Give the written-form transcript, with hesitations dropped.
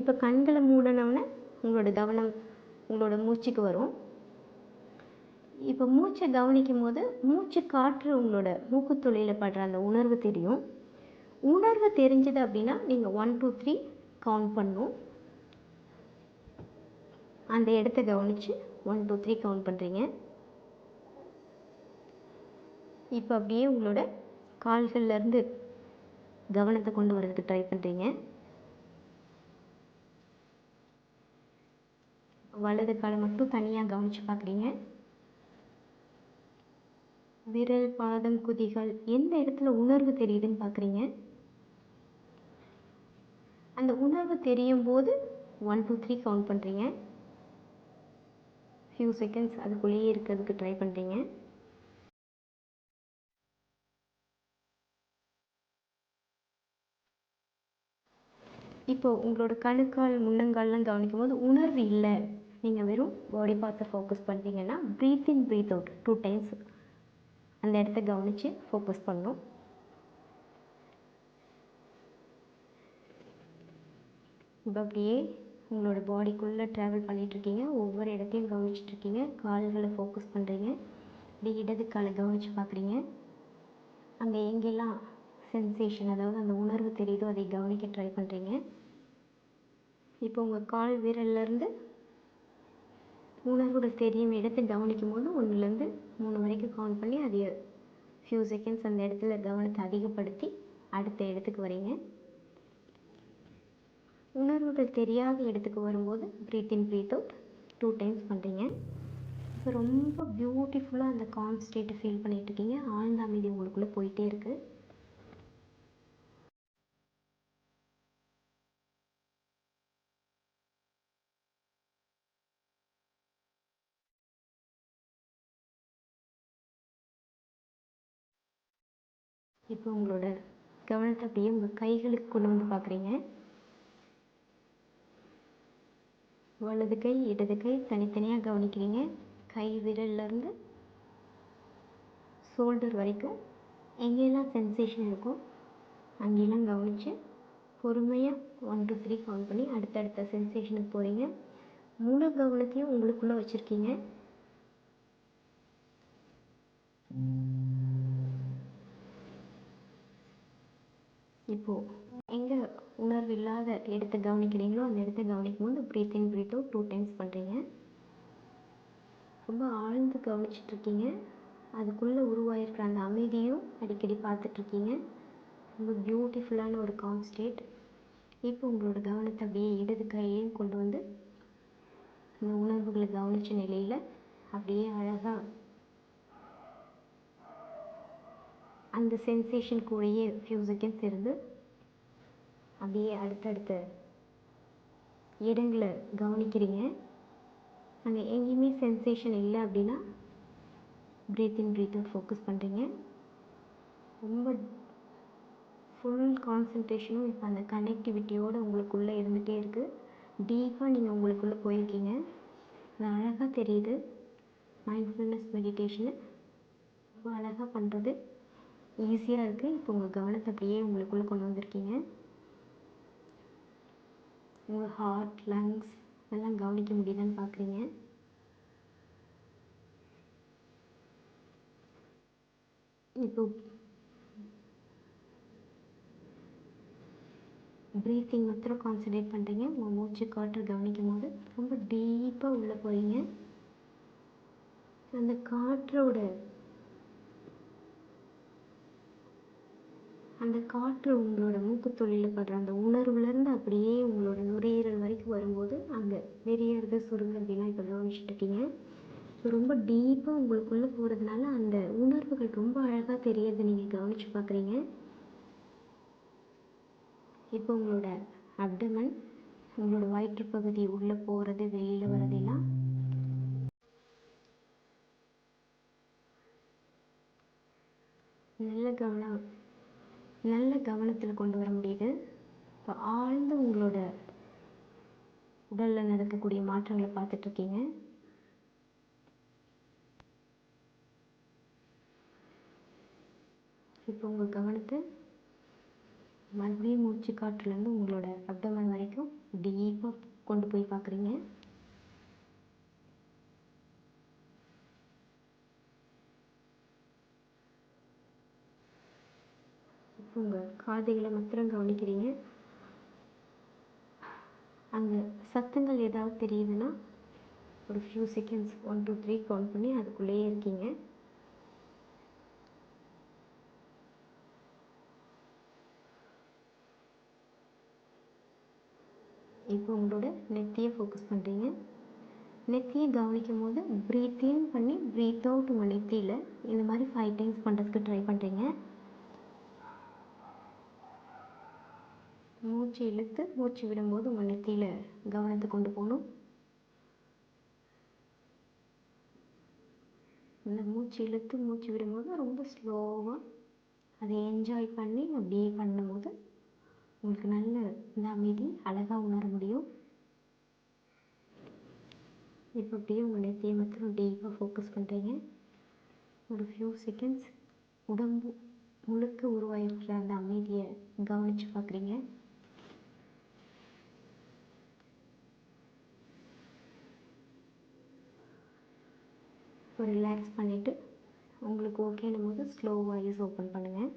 இப்போ கண்களை மூடினோடனே உங்களோட கவனம் உங்களோட மூச்சுக்கு வரும். இப்போ மூச்சை கவனிக்கும் போது மூச்சு காற்று உங்களோட மூக்குத்துளையில் படுற அந்த உணர்வு தெரியும். உணர்வு தெரிஞ்சது அப்படின்னா நீங்கள் 1 2 3 கவுண்ட் பண்ணணும். அந்த இடத்த கவனித்து 1 2 3 கவுண்ட் பண்ணுறீங்க. இப்போ அப்படியே உங்களோட கால்கள்லேருந்து கவனத்தை கொண்டு வர்றதுக்கு ட்ரை பண்ணுறீங்க. வலது காலை மட்டும் தனியாக கவனித்து பார்க்குறீங்க. விரல், பாதம், குதிகள் எந்த இடத்துல உணர்வு தெரியுதுன்னு பார்க்குறீங்க. அந்த உணர்வு தெரியும் போது 1 2 3 கவுண்ட் பண்ணுறீங்க. ஃபியூ செகண்ட்ஸ் அதுக்குள்ளேயே இருக்கிறதுக்கு ட்ரை பண்ணுறீங்க. இப்போ உங்களோட கணுக்கால், முன்னங்கால்லாம் கவனிக்கும் போது உணர்வு இல்லை, நீங்கள் வெறும் பாடி பார்ட்ஸை ஃபோக்கஸ் பண்ணுறீங்கன்னா breath in breathe out 2 times அந்த இடத்த கவனித்து ஃபோக்கஸ் பண்ணணும். இப்போ அப்படியே உங்களோட பாடிக்குள்ளே ட்ராவல் பண்ணிகிட்ருக்கீங்க. ஒவ்வொரு இடத்தையும் கவனிச்சிட்ருக்கீங்க. கால்களை ஃபோக்கஸ் பண்ணுறீங்க. அப்படியே இடது காலை கவனித்து பார்க்குறீங்க. அங்கே எங்கெல்லாம் சென்சேஷன், அதாவது அந்த உணர்வு தெரியுதோ அதை கவனிக்க ட்ரை பண்ணுறீங்க. இப்போ உங்கள் கால் விரல்லேருந்து உணர்வுகள் தெரியும் இடத்தை கவனிக்கும் போது 1லேருந்து 3 வரைக்கும் கவுண்ட் பண்ணி அது ஃபியூ செகண்ட்ஸ் அந்த இடத்துல கவனத்தை அதிகப்படுத்தி அடுத்த இடத்துக்கு வரீங்க. உணர்வுகள் தெரியாத இடத்துக்கு வரும்போது breath in breathe out 2 times பண்ணுறீங்க. இப்போ ரொம்ப பியூட்டிஃபுல்லாக அந்த காம் ஸ்டேட்டை ஃபீல் பண்ணிகிட்ருக்கீங்க. ஆழ்ந்த அமைதி உங்களுக்குள்ளே போயிட்டே இருக்குது. இப்போ உங்களோட கவனத்தை அப்படியே உங்கள் கைகளுக்கு கொண்டு வந்து பார்க்குறீங்க. வலது கை, இடது கை தனித்தனியாக கவனிக்கிறீங்க. கை விரல்லேருந்து ஷோல்டர் வரைக்கும் எங்கெல்லாம் சென்சேஷன் இருக்கோ அங்கெல்லாம் கவனித்து பொறுமையாக 1 2 3 கவுண்ட் பண்ணி அடுத்தடுத்த சென்சேஷனுக்கு போகிறீங்க. முழு கவனத்தையும் உங்களுக்குள்ளே வச்சுருக்கீங்க. இப்போது எங்கே உணர்வு இல்லாத இடத்த கவனிக்கிறீங்களோ அந்த இடத்த கவனிக்கும் போது breath in breathe out 2 times பண்ணுறீங்க. ரொம்ப ஆழ்ந்து கவனிச்சிட்ருக்கீங்க. அதுக்குள்ளே உருவாயிருக்கிற அந்த அமைதியும் அடிக்கடி பார்த்துட்ருக்கீங்க. ரொம்ப பியூட்டிஃபுல்லான ஒரு காம் ஸ்டேட். இப்போ உங்களோட கவனத்தை அப்படியே இடது கையையும் கொண்டு வந்து இந்த உணர்வுகளை கவனித்த நிலையில் அப்படியே அழகாக அந்த சென்சேஷன் கூடயே ஃபியூ செகண்ட்ஸ் இருந்து அப்படியே அடுத்தடுத்த இடங்களை கவனிக்கிறீங்க. அங்கே எங்கேயுமே சென்சேஷன் இல்லை அப்படின்னா breath in breathe out focus பண்ணுறீங்க. ரொம்ப ஃபுல் கான்சன்ட்ரேஷனும் இப்போ அந்த கனெக்டிவிட்டியோடு உங்களுக்குள்ளே இருந்துகிட்டே இருக்குது. டீப்பாக நீங்கள் உங்களுக்குள்ளே போயிருக்கீங்க. அது அழகாக தெரியுது. மைண்ட்ஃபுல்னஸ் மெடிடேஷனு ரொம்ப அழகாக பண்ணுறது ஈஸியாக இருக்குது. இப்போ உங்கள் கவனத்தை அப்படியே உங்களுக்குள்ளே கொண்டு வந்திருக்கீங்க. உங்கள் ஹார்ட், லங்ஸ் இதெல்லாம் கவனிக்க முடியுதான்னு பார்க்குறீங்க. இப்போ ப்ரீத்திங் மாத்திரம் கான்சன்ட்ரேட் பண்ணுறீங்க. உங்கள் மூச்சு காற்று கவனிக்கும் போது ரொம்ப டீப்பாக உள்ளே போகிறீங்க. அந்த காற்று உங்களோட மூக்குத்தொழிலில் படுற அந்த உணர்வுலேருந்து அப்படியே உங்களோட நுரையீரல் வரைக்கும் வரும்போது அங்கே வெறியறது, சுருங்கிறதுலாம் இப்போ கவனிச்சுட்ருக்கீங்க. ஸோ ரொம்ப டீப்பாக உங்களுக்குள்ளே போகிறதுனால அந்த உணர்வுகள் ரொம்ப அழகாக தெரியறது நீங்கள் கவனித்து பார்க்குறீங்க. இப்போ உங்களோட அப்டமன், உங்களோட வயிற்றுப்பகுதி உள்ளே போகிறது வெளியில் வரதெல்லாம் நல்ல கவனத்தில் கொண்டு வர முடியுது. இப்போ ஆழ்ந்து உங்களோட உடலில் நடக்கக்கூடிய மாற்றங்களை பார்த்துட்ருக்கீங்க. இப்போ உங்கள் கவனத்தை மறுபடியும் மூச்சு காற்றுலேருந்து உங்களோட அப்டமன் வரைக்கும் டீப்பாக கொண்டு போய் பார்க்குறீங்க. இப்போ உங்கள் காதுகளை மாத்திரம் கவனிக்கிறீங்க. அங்கே சத்தங்கள் ஏதாவது தெரியுதுன்னா ஒரு ஃபியூ செகண்ட்ஸ் 1 2 3 கவுண்ட் பண்ணி அதுக்குள்ளேயே இருக்கீங்க. இப்போ உங்களோட நெத்தியை ஃபோக்கஸ் பண்ணுறீங்க. நெத்தியை கவனிக்கும் போது ப்ரீத் இன் பண்ணி ப்ரீத் அவுட் உங்கள் நெத்தியில் இந்த மாதிரி 5 டைம்ஸ் பண்ணுறதுக்கு ட்ரை பண்ணுறீங்க. மூச்சு இழுத்து மூச்சு விடும்போது உங்கள் நெத்தியில் கவனத்தை கொண்டு போகணும். இந்த மூச்சு இழுத்து மூச்சு விடும்போது ரொம்ப ஸ்லோவாக அதை என்ஜாய் பண்ணி அப்படியே பண்ணும்போது உங்களுக்கு நல்ல இந்த அமைதி அழகாக உணர முடியும். இப்போ அப்படியே உங்கள் நெத்தியை மாத்திரம் டீப்பாக ஃபோக்கஸ் பண்ணுறீங்க. ஒரு ஃபியூ செகண்ட்ஸ் உடம்பு முழுக்க உருவாகிருக்கிற அந்த அமைதியை கவனித்து பார்க்குறீங்க. ரிலாக்ஸ் பண்ணிவிட்டு உங்களுக்கு ஓகேனும் போது ஸ்லோவாக ஐஸ் ஓப்பன் பண்ணுங்கள்.